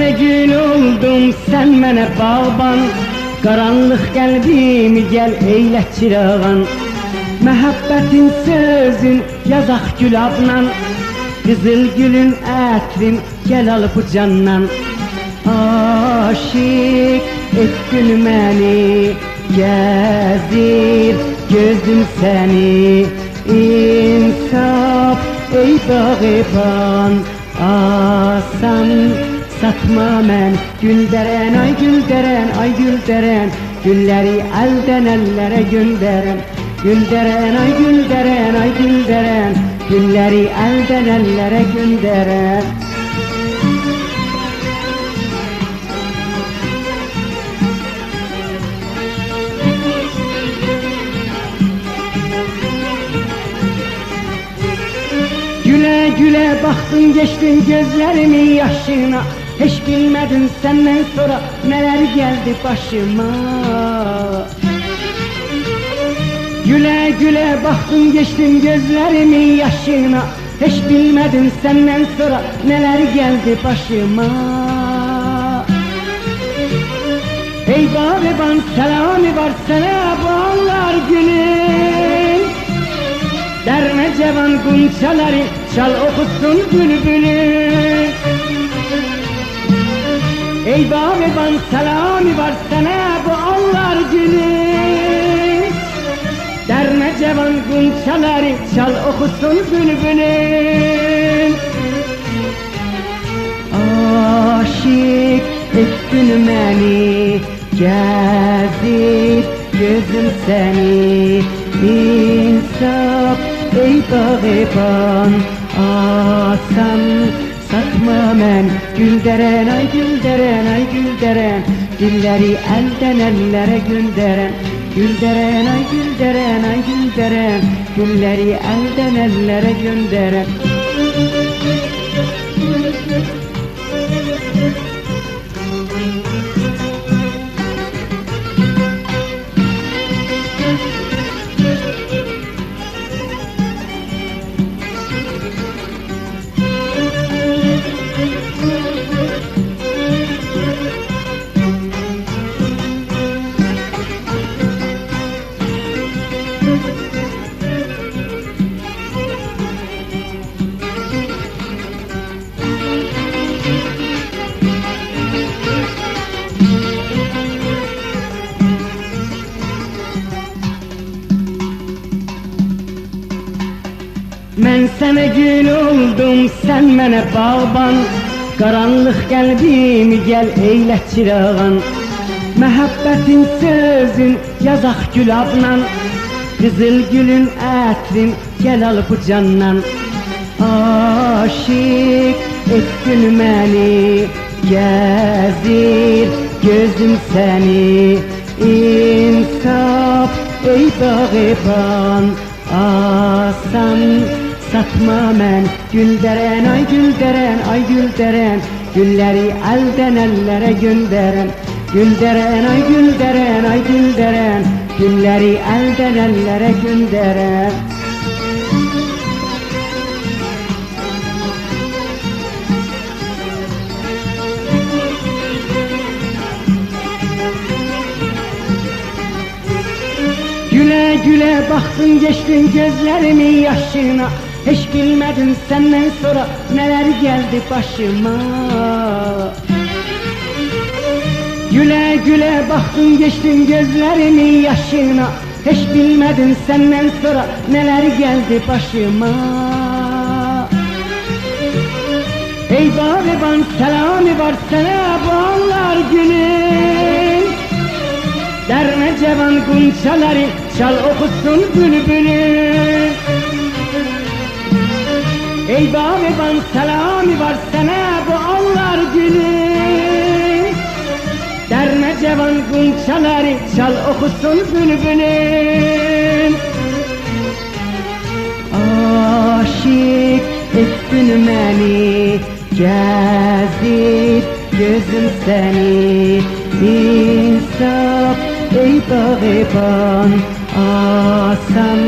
sənə gül oldum, sən mənə bağban. Qaranlıq qəlbimi gəl eylə çırağan. Məhəbbətin sözün yazaq gülabla. Qızıl gülün ətrin gəl al bu candan. Aşık etdin məni, gəzir gözüm səni. İnsaf ey bağıban, asan satma mən. Güldərən ay güldərən ay güldərən, gülləri əldən əllərə göndərən. Güldərən ay güldərən ay güldərən, gülləri əldən əllərə göndərən. Gülə gülə baxdın geçdin gözlərimin yaşına. Heç bilmədin səndən sonra nələr gəldi başıma. Gülə gülə baxdın geçdin gözlərimin yaşına. Heç bilmədin səndən sonra nələr gəldi başıma. Ey bağıban səlamı var sənə bu anlar günün. Dərmə cavan qunçaları çal oxusun bülbülün. Ey bağıban səlamı var sənə bu anlar günün. Dərmə cavan qunçaları çal oxusun bülbülün. Aşık etdin məni, gəzir gözüm səni. İnsaf ey bağıban, asan satma mən. Güldərən ay güldərən ay güldərən, dilləri əldən əllərə göndərən. Güldərən ay güldərən ay güldərən, gülləri əldən əllərə göndərən. Mən sənə gül oldum, sən mənə bağban. Qaranlıq qəlbimi gəl eylə çırağan. Məhəbbətin sözün yazaq gülabla. Qızıl gülün ətrin gəl al bu candan. Aşık etdin məni, gəzir gözüm səni. İnsaf ey bağıban, asan satma mən. Güldərən ay güldərən ay güldərən, gülləri əldən əllərə göndərən. Güldərən ay güldərən ay güldərən, gülləri əldən əllərə göndərən. Gülə gülə baxdın geçdin gözlərimin yaşına. Heç bilmədin səndən sonra nələr gəldi başıma. Gülə gülə baxdın geçdin gözlərimin yaşına. Heç bilmədin səndən sonra nələr gəldi başıma. Ey bağıban səlamı var sənə bu anlar günün. Dərmə cavan qunçaları çal oxusun bülbülün. Ey bağıban səlamı var sənə bu anlar günün. Dərmə cavan qunçaları çal oxusun bülbülün. Aşık etdin məni, gəzir gözüm səni. İnsaf ey bağıban, asan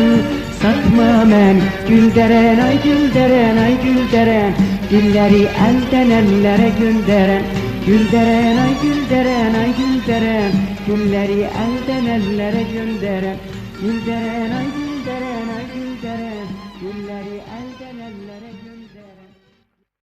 satma mən. Güldərən ay güldərən ay güldərən, dilləri əldən əllərə göndərən. Gülderen ay gülderen ay gülderen, gülleri elden ellere gönderen. Gülderen ay gülderen ay gülderen, gülleri elden ellere